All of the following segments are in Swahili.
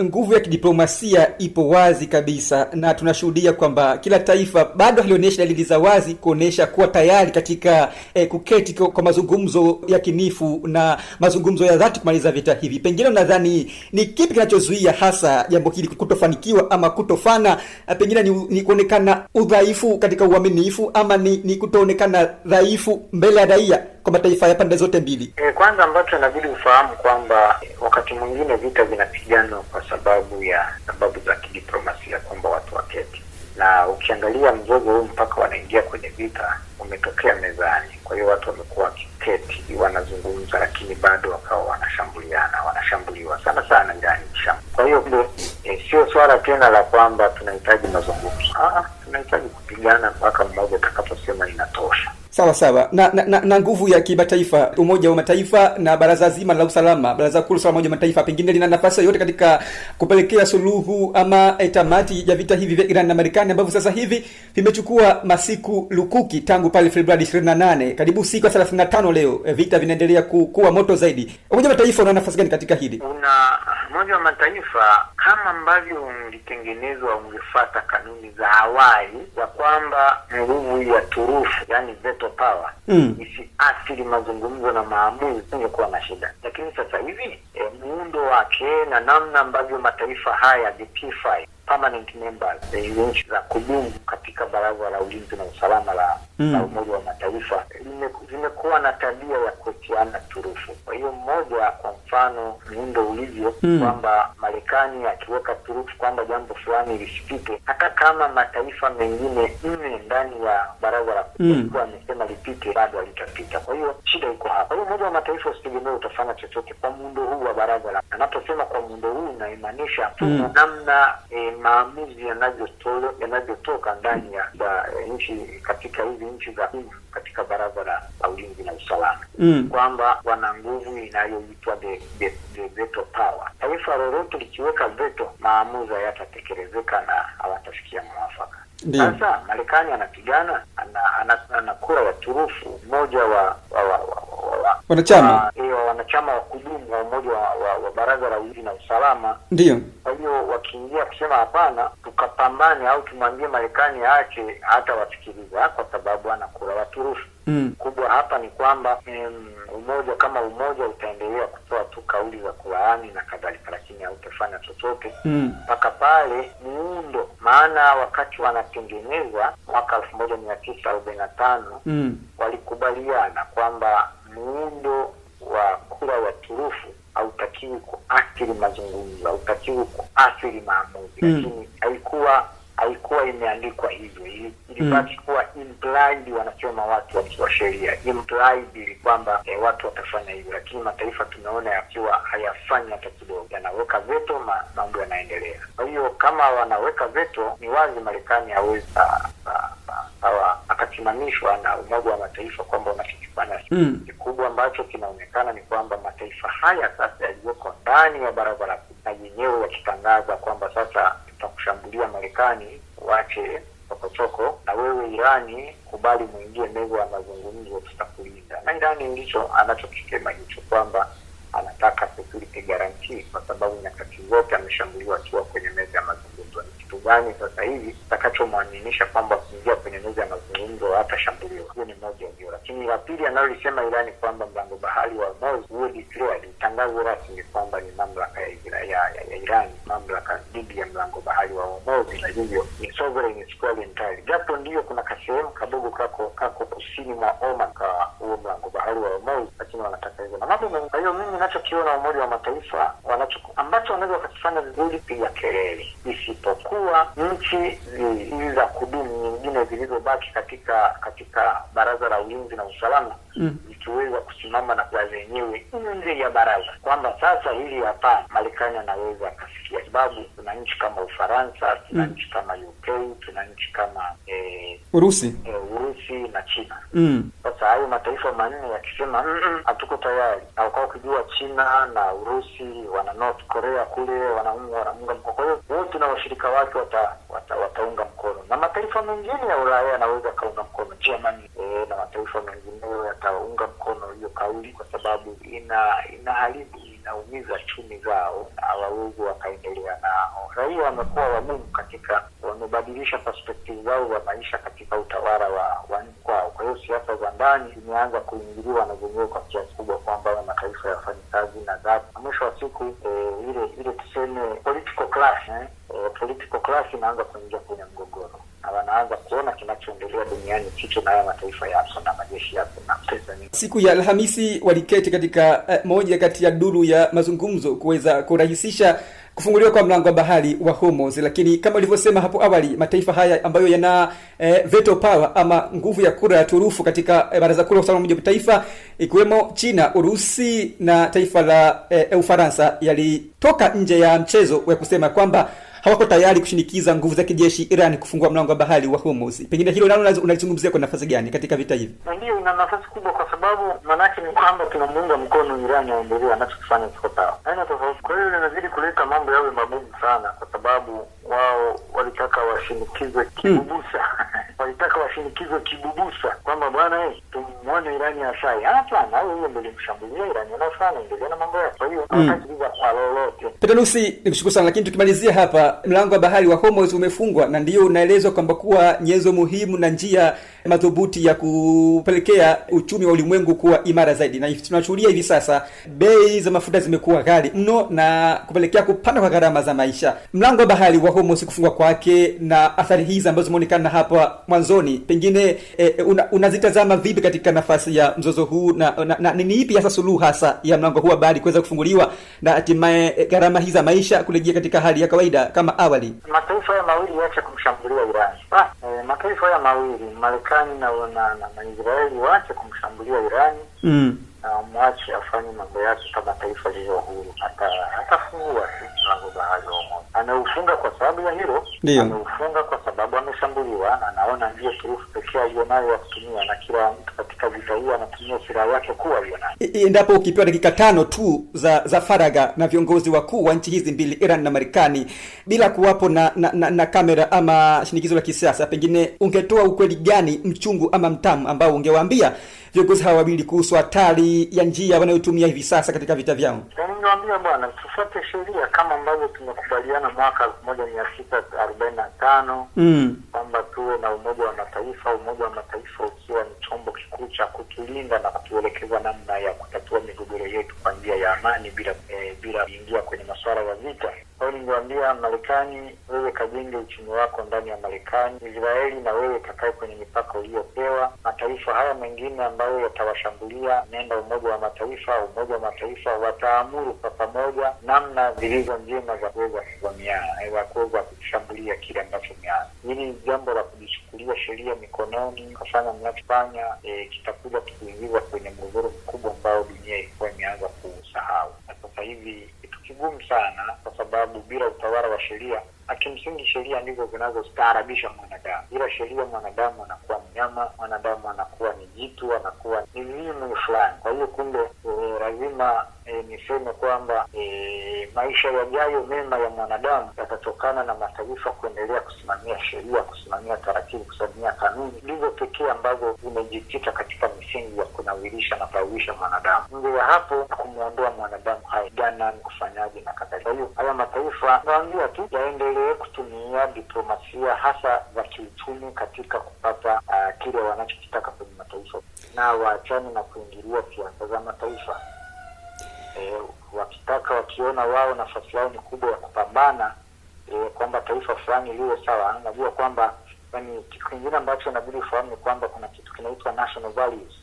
nguvu ya kidiplomasia ipo wazi kabisa, na tunashuhudia kwamba kila taifa bado halionyesha dalili za wazi kuonesha kuwa tayari katika kuketi kwa mazungumzo ya kinifu na mazungumzo ya dhati kumaliza vita hivi. Pengine unadhani ni kipi kinachozuia hasa jambo hili kutofanikiwa ama kutofana? Pengine ni kuonekana udhaifu katika uaminifu, ama ni kutoonekana dhaifu mbele ya raia kwa mataifa ya pande zote mbili? Kwanza ambacho inabidi ufahamu kwamba wakati mwingine vita vinapiganwa kwa sababu za kidiplomasia, kwamba watu waketi. Na ukiangalia mzozo huu mpaka wanaingia kwenye vita umetokea mezani. Kwa hiyo watu wamekuwa wakiketi wanazungumza, lakini bado wakawa wanashambuliwa sana ndani ya shamba. Kwa hiyo sio swala tena la kwamba tunahitaji mazungumzo. Tunahitaji kupigana mpaka mmoja atakaposema inatosha. Sawa. Na nguvu ya kimataifa, Umoja wa Mataifa na baraza zima la usalama, baraza kuu la usalama Umoja wa Mataifa, pengine lina nafasi yote katika kupelekea suluhu ama tamati ya vita hivi vya Iran na Marekani ambavyo sasa hivi vimechukua masiku lukuki tangu pale Februari 28, karibu siku 35 leo, vita vinaendelea kuwa moto zaidi. Umoja wa Mataifa una nafasi gani katika hili? Umoja wa Mataifa kama ambavyo ulitengenezwa ungefuata kanuni za awali ya kwamba nguvu ya turufu, yani veto power, isiathiri mazungumzo na maamuzi, ingekuwa na shida. Lakini sasa hivi muundo wake na namna ambavyo mataifa haya the P5 permanent members, nchi za kudumu katika baraza la ulinzi na usalama la Umoja wa Mataifa, zimekuwa na tabia ya kutiana turufu. Kwa hiyo mmoja, kwa mfano muundo ulivyo, kwamba Marekani akiweka turufu kwamba jambo fulani lisipite, hata kama mataifa mengine 4 ndani ya baraza la kwa amesema lipite, bado halitapita. Kwa hiyo shida iko hapa. Kwa hiyo Umoja wa Mataifa usitegemee utafanya chochote kwa muundo huu wa baraza la. Anaposema kwa muundo huu inamaanisha namna maamuzi yanavyotoka ndani ya nchi, katika hizi nchi za katika baraza la ulinzi na usalama, kwamba wana nguvu inayoitwa the veto power. Taifa lolote likiweka veto, maamuzi hayatatekelezeka na hawatafikia mwafaka. Sasa Marekani anapigana, ana kura ya turufu, mmoja wa wanachama wa kudumu wa umoja wa baraza la ulinzi na usalama. Ndio. Kwa hiyo wakiingia kusema hapana, tukapambane au tumwambie Marekani aache, hata wasikiliza, kwa sababu ana kura ya turufu. Kubwa hapa ni kwamba umoja utaendelea kutoa tu kauli za kulaani na kadhalika, lakini hautafanya chochote mpaka pale muundo. Maana wakati wanatengeneza mwaka 1945 walikubaliana kwamba muundo wa kura ya turufu hautakiwi kuathiri mazungumzo, hautakiwi kuathiri maamuzi, lakini haikuwa imeandikwa hivyo. Ilibaki kuwa implied, wanasema watu wa sheria, implied kwamba watu watafanya hivyo, lakini mataifa tumeona yakiwa hayafanyi hata kidogo, yanaweka veto, mambo yanaendelea. Kwa hiyo kama wanaweka veto, ni wazi Marekani hawezi akasimamishwa na Umoja wa Mataifa kwamba unachokifanya. Kikubwa ambacho kinaonekana ni kwamba mataifa haya sasa yaliyoko ndani ya baraza la na yenyewe yakitangaza kwamba sasa tutakushambulia Marekani, wache chokochoko, na wewe Irani kubali muingie meza ya mazungumzo, tutakulinda. Na Irani ndicho anachokisema hicho, kwamba anataka security guarantee, kwa sababu nyakati zote ameshambuliwa akiwa kwenye meza ya mazungumzo. Ni kitu gani sasa hivi kitakachomwaminisha kwamba kuingia kwenye meza ya mazungumzo hatashambuliwa? Hiyo ni moja ndio. Lakini la pili analolisema Irani kwamba mlango bahari wa Hormuz huo declared, tangazo rasmi kwamba ni mamlaka ya Irani, mamlaka dhidi ya mlango bahari wa Hormuz, na hivyo ni sovereign entirely. Japo ndio kuna kasehemu kadogo kako kusini mwa Oman kwa huo mlango bahari wa Hormuz, lakini wanataka hivyo na mambo mengi. Kwa hiyo mimi ninachokiona Umoja wa Mataifa ambacho wanaweza wakifanya vizuri, piga kelele, isipokuwa nchi hizi za kudumu nyingine zilizobaki katika baraza la ulinzi na usalama ikiweza kusimama na kwa zenyewe nje ya baraza, kwamba sasa hili hapa Marekani anaweza akafikia, sababu tuna nchi kama Ufaransa, tuna nchi kama UK, tuna nchi kama Urusi na China. Sasa hayo mataifa manne yakisema hatuko tayari, au kwa kujua China na Urusi wana North Korea kule wanaunga mkono, kwa hiyo wote na washirika wake wataunga mkono, na mataifa mengine ya Ulaya yanaweza kaunga mkono, Germany na mataifa mengine yataunga mkono hiyo kauli, kwa sababu inaharibu inaumiza chumi zao na hawawezi wakaendelea nao. Raia wamekuwa wagumu wamebadilisha perspective zao za maisha katika utawala wa nchi kwao. Kwa hiyo siasa za ndani zimeanza kuingiliwa na zenyewe kwa kiasi kubwa, kwamba mataifa yafanye kazi na dhati. Mwisho wa siku ile tuseme political class inaanza kuingia kwenye mgogoro, na wanaanza kuona kinachoendelea duniani kicho na haya mataifa yapo na majeshi yapo na pesa nyingi. Siku ya Alhamisi waliketi katika moja kati ya duru ya mazungumzo kuweza kurahisisha kufunguliwa kwa mlango wa bahari wa Hormuz, lakini kama ulivyosema hapo awali, mataifa haya ambayo yana veto power ama nguvu ya kura ya turufu katika Baraza Kuu la Usalama wa Umoja wa Mataifa, ikiwemo China, Urusi na taifa la Ufaransa, yalitoka nje ya mchezo wa kusema kwamba hawako tayari kushinikiza nguvu za kijeshi Iran kufungua mlango wa bahari wa Hormuz. Pengine hilo nalo unalizungumzia kwa nafasi gani katika vita hivi? Ndio, ina nafasi kubwa, kwa sababu manake ni kwamba tunamuunga mkono Iran aendelee anachofanya kiko sawa. Haina tofauti. Kwa hiyo inazidi kuleta mambo yawe magumu sana, kwa sababu wao walitaka washinikizwe kibubusa. Walitaka washinikizwe kibubusa kwamba bwana tumuone Iran asai. Hapana, huyo ndio mshambulia Iran anafanya endelea na mambo yake. Kwa hiyo hatakiza kwa lolote. Peterus, nikushukuru sana, lakini tukimalizia hapa, mlango wa bahari wa Hormuz umefungwa na ndio unaelezwa kwamba kuwa nyenzo muhimu na njia madhubuti ya kupelekea uchumi wa ulimwengu kuwa imara zaidi. Na tunashuhudia hivi sasa bei za mafuta zimekuwa ghali mno na kupelekea kupanda kwa gharama za maisha. Mlango wa bahari wa Hormuz kufungwa kwake na athari hizi ambazo zimeonekana hapa mwanzoni, pengine unazitazama vipi katika nafasi ya mzozo huu, na ni ipi hasa suluhu hasa ya mlango huu wa bahari kuweza kufunguliwa na hatimaye gharama hizi za maisha kurejea katika hali ya kawaida kama awali? Mataifa haya mawili yaache kumshambulia Iran. Mataifa haya mawili, Marekani na Israeli, waache kumshambulia Iran. Na mwache afanye mambo yake kama taifa lililo huru. Atafungua mlango bahari wa Hormuz. Anaufunga kwa sababu ya hilo. Anaufunga kwa sababu ameshambuliwa, na anaona ndio turufu pekee aliyonayo ya kutumia, na kila mtu katika vita hii anatumia silaha yake kuwa aliyonayo. Endapo ukipewa dakika 5 tu za faraga na viongozi wakuu wa nchi hizi mbili, Iran na Marekani, bila kuwapo na kamera ama shinikizo la kisiasa, pengine ungetoa ukweli gani mchungu ama mtamu ambao ungewaambia viongozi hawa wawili kuhusu hatari ya njia wanayotumia hivi sasa katika vita vyao? Ningewaambia bwana, tufuate sheria kama ambavyo tumekubaliana mwaka 1645 kwamba tuwe na Umoja wa Mataifa. Umoja wa Mataifa ukiwa ni chombo kikuu cha kutulinda na kutuelekeza namna ya kutatua migogoro yetu kwa njia ya amani bila kuingia kwenye masuala ya vita. Kwa hiyo ningewaambia Marekani, wewe kajenge uchumi wako ndani ya Marekani. Israeli, na wewe kakae kwenye mipaka uliyopewa. Mataifa haya mengine ambayo yatawashambulia, nenda Umoja wa Mataifa. Umoja wa Mataifa wataamuru kwa pamoja namna zilizo njema za kuweza kuvamiana, kuweza kushambulia kile ambacho miana. Hili jambo la kujichukulia sheria mikononi, kufanya mnachofanya, kitakuja kukuingiza kwenye mgogoro mkubwa ambao dunia ilikuwa imeanza kusahau. Na sasa hivi kitu kigumu sana, kwa sababu bila utawala wa sheria, kimsingi sheria ndizo zinazostaarabisha mwanadamu. Bila sheria mwanadamu anakuwa mnyama, mwanadamu anakuwa ni jitu, anakuwa ni vimu fulani. Kwa hiyo kumbe lazima niseme kwamba maisha yajayo mema ya mwanadamu yatatokana na mataifa kuendelea kusimamia sheria, kusimamia taratibu, kusimamia kanuni. Ndizo pekee ambazo zimejikita katika misingi ya kunawirisha na kuawisha mwanadamu. Nje ya hapo, kumuondoa mwanadamu haigana ni kufanyaje na kadhalika. Kwa hiyo haya mataifa naambia tu yaendelee kutumia diplomasia hasa za kiuchumi katika kupata kile wanachokitaka kwenye mataifa, na waachane na kuingilia siasa za mataifa. Wakitaka, wakiona wao nafasi yao ni kubwa ya kupambana kwamba taifa fulani liwe sawa. Najua kwamba kitu kingine ambacho inabidi ufahamu ni kwamba kuna kitu kinaitwa national values.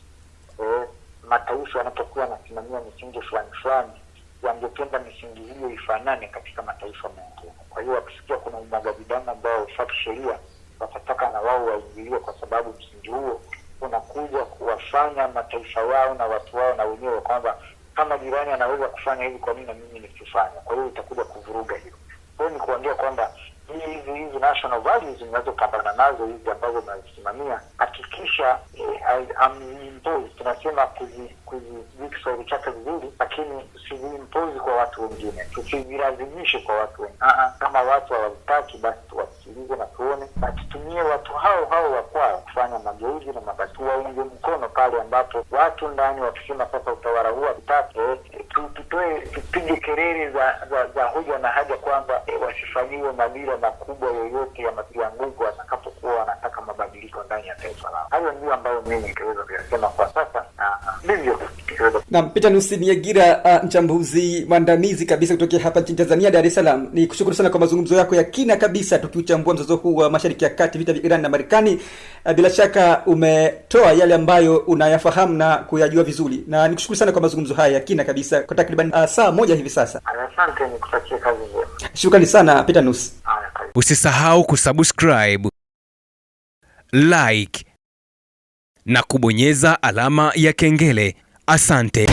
Mataifa yanapokuwa yanasimamia misingi fulani, wangependa misingi hiyo ifanane katika mataifa mengine. Kwa hiyo wakisikia kuna umwagaji damu ambao hufuati sheria, watataka na wao waingilie, kwa sababu msingi huo unakuja kuwafanya mataifa wao na watu wao na wenyewe kwamba kama jirani anaweza kufanya hivi, kwa nini na mimi nisifanye? Kwa hiyo itakuja kuvuruga hilo. Kwa hiyo ni kuambia kwamba hizi national values zinazopambana nazo hizi ambazo tunazisimamia, hakikisha impose, tunasema kuziwiki Kiswahili chake vizuri, lakini usiziimpose kwa watu wengine, tusizilazimishe kwa watu wengine. Kama watu hawataki, basi tuwasikilize na tuone, na tutumie watu hao wa kwao kufanya mageuzi na mabadiliko. Waunge mkono pale ambapo watu ndani wakisema sasa utawala huu hatutaki, tupige wasipige kelele za hoja na haja kwamba wasifanyiwe madhila makubwa yoyote ya nguvu watakapokuwa wanataka mabadiliko ndani ya taifa lao. Hayo ndio ambayo mimi ningeweza kuyasema kwa sasa, ndivyo. Na Peter Niagira, mchambuzi mwandamizi kabisa kutokea hapa nchini Tanzania, Dar es Salaam, ni kushukuru sana kwa mazungumzo yako ya kina kabisa tukiuchambua mzozo huu wa Mashariki ya Kati, vita vya Iran na Marekani. Bila shaka umetoa yale ambayo unayafahamu na kuyajua vizuri, na nikushukuru sana kwa mazungumzo haya ya kina kabisa kwa takriban saa moja hivi sasa. Asante, nikutakie kazi njema. Shukrani sana Peter Nus. Usisahau kusubscribe, like na kubonyeza alama ya kengele. Asante.